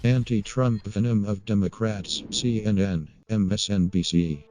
Anti-Trump venom of Democrats, CNN, MSNBC.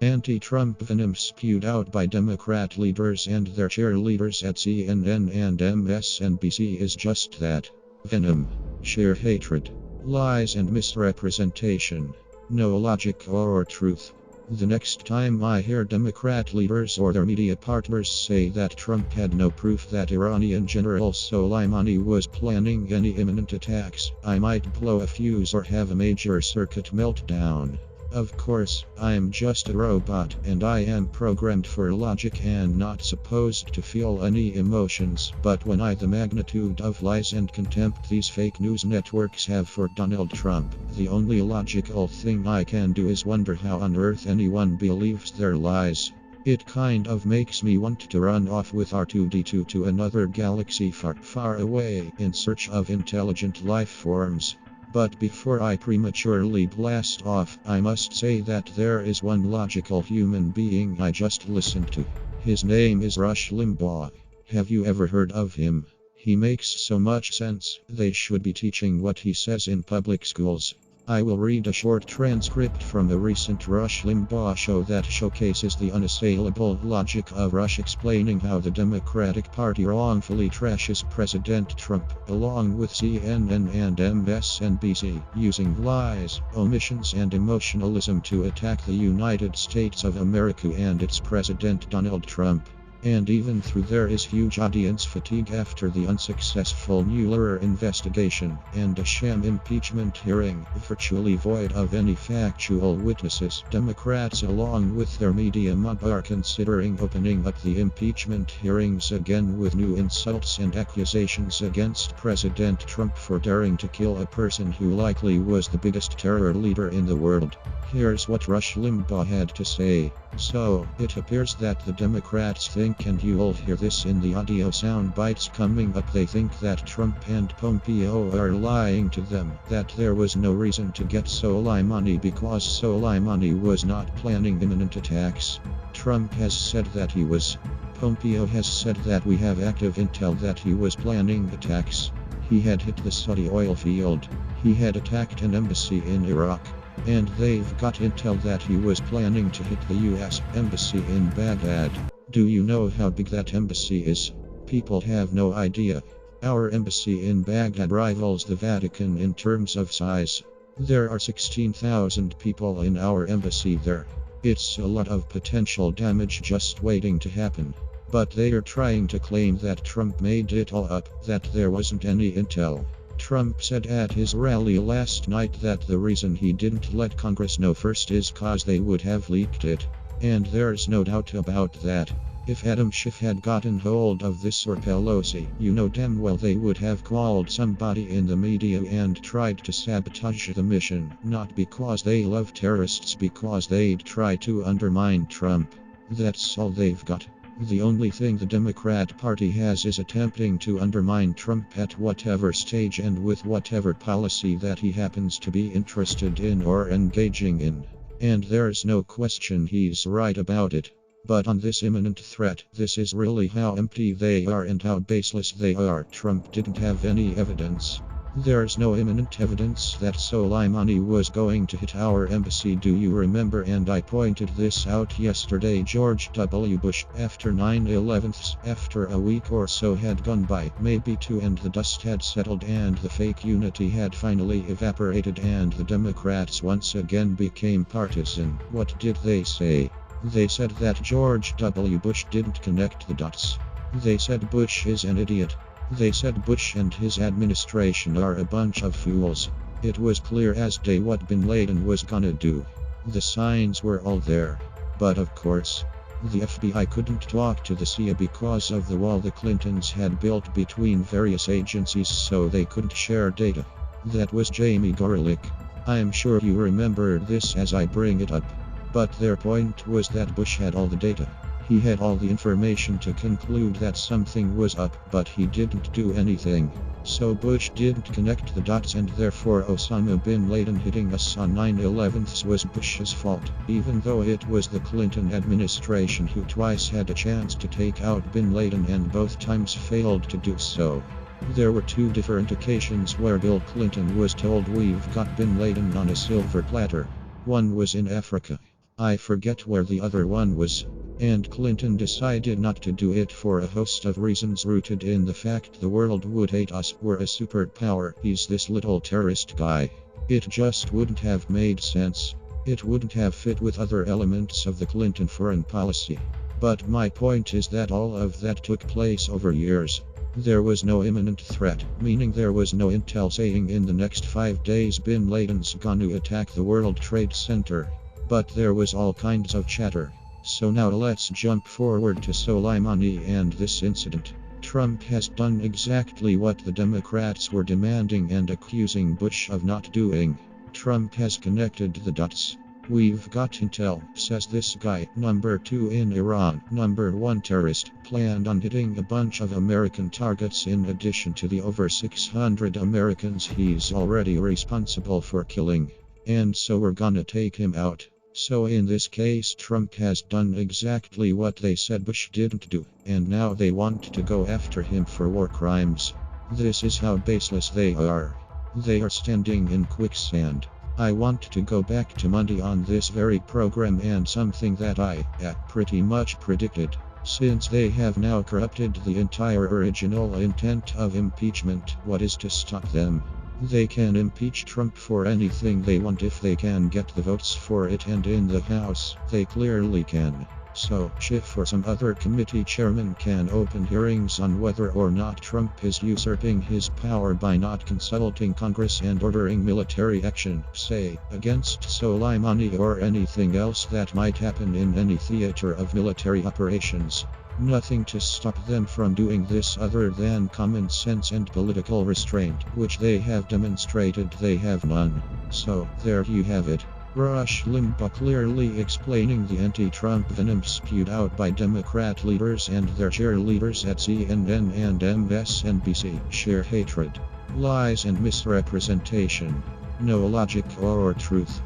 Anti-Trump venom spewed out by Democrat leaders and their cheerleaders at CNN and MSNBC is just that. Venom. Sheer hatred. Lies and misrepresentation. No logic or truth. The next time I hear Democrat leaders or their media partners say that Trump had no proof that Iranian General Soleimani was planning any imminent attacks, I might blow a fuse or have a major circuit meltdown. Of course, I'm just a robot and I am programmed for logic and not supposed to feel any emotions, but when the magnitude of lies and contempt these fake news networks have for Donald Trump, the only logical thing I can do is wonder how on earth anyone believes their lies. It kind of makes me want to run off with R2-D2 to another galaxy far, far away in search of intelligent life forms. But before I prematurely blast off, I must say that there is one logical human being I just listened to. His name is Rush Limbaugh. Have you ever heard of him? He makes so much sense. They should be teaching what he says in public schools. I will read a short transcript from a recent Rush Limbaugh show that showcases the unassailable logic of Rush explaining how the Democratic Party wrongfully trashes President Trump, along with CNN and MSNBC, using lies, omissions and emotionalism to attack the United States of America and its President Donald Trump. And even through there is huge audience fatigue after the unsuccessful Mueller investigation and a sham impeachment hearing, virtually void of any factual witnesses. Democrats along with their media mob are considering opening up the impeachment hearings again with new insults and accusations against President Trump for daring to kill a person who likely was the biggest terror leader in the world. Here's what Rush Limbaugh had to say. So, it appears that the Democrats think, and you'll hear this in the audio sound bites coming up, they think that Trump and Pompeo are lying to them, that there was no reason to get Soleimani because Soleimani was not planning imminent attacks. Trump has said that he was. Pompeo has said that we have active intel that he was planning attacks. He had hit the Saudi oil field. He had attacked an embassy in Iraq. And they've got intel that he was planning to hit the US embassy in Baghdad. Do you know how big that embassy is? People have no idea. Our embassy in Baghdad rivals the Vatican in terms of size. There are 16,000 people in our embassy there. It's a lot of potential damage just waiting to happen. But they are trying to claim that Trump made it all up, that there wasn't any intel. Trump said at his rally last night that the reason he didn't let Congress know first is cause they would have leaked it. And there's no doubt about that. If Adam Schiff had gotten hold of this or Pelosi, you know damn well they would have called somebody in the media and tried to sabotage the mission, not because they love terrorists, because they'd try to undermine Trump. That's all they've got. The only thing the Democrat Party has is attempting to undermine Trump at whatever stage and with whatever policy that he happens to be interested in or engaging in. And there's no question he's right about it. But on this imminent threat, this is really how empty they are and how baseless they are. Trump didn't have any evidence. There's no imminent evidence that Soleimani was going to hit our embassy. Do you remember? And I pointed this out yesterday. George W. Bush, after 9/11, after a week or so had gone by, maybe two, and the dust had settled and the fake unity had finally evaporated and the Democrats once again became partisan. What did they say? They said that George W. Bush didn't connect the dots. They said Bush is an idiot. They said Bush and his administration are a bunch of fools. It was clear as day what Bin Laden was gonna do. The signs were all there. But of course, the FBI couldn't talk to the CIA because of the wall the Clintons had built between various agencies, so they couldn't share data. That was Jamie Gorelick. I'm sure you remember this as I bring it up. But their point was that Bush had all the data. He had all the information to conclude that something was up, but he didn't do anything. So Bush didn't connect the dots, and therefore Osama bin Laden hitting us on 9/11 was Bush's fault, even though it was the Clinton administration who twice had a chance to take out bin Laden and both times failed to do so. There were two different occasions where Bill Clinton was told we've got bin Laden on a silver platter. One was in Africa. I forget where the other one was. And Clinton decided not to do it for a host of reasons rooted in the fact the world would hate us. We're a superpower. He's this little terrorist guy. It just wouldn't have made sense. It wouldn't have fit with other elements of the Clinton foreign policy. But my point is that all of that took place over years. There was no imminent threat, meaning there was no intel saying in the next 5 days bin Laden's gonna attack the World Trade Center. But there was all kinds of chatter. So now let's jump forward to Soleimani and this incident. Trump has done exactly what the Democrats were demanding and accusing Bush of not doing. Trump has connected the dots. We've got intel, says this guy. Number 2 in Iran. Number 1 terrorist. Planned on hitting a bunch of American targets in addition to the over 600 Americans he's already responsible for killing. And so we're gonna take him out. So in this case, Trump has done exactly what they said Bush didn't do, and now they want to go after him for war crimes. This is how baseless they are. They are standing in quicksand. I want to go back to Monday on this very program and something that I pretty much predicted. Since they have now corrupted the entire original intent of impeachment, what is to stop them? They can impeach Trump for anything they want if they can get the votes for it, and in the House, they clearly can. So, Schiff or some other committee chairman can open hearings on whether or not Trump is usurping his power by not consulting Congress and ordering military action, say, against Soleimani or anything else that might happen in any theater of military operations. Nothing to stop them from doing this other than common sense and political restraint, which they have demonstrated they have none. So, there you have it. Rush Limbaugh clearly explaining the anti-Trump venom spewed out by Democrat leaders and their cheerleaders at CNN and MSNBC. Sheer hatred, lies and misrepresentation. No logic or truth.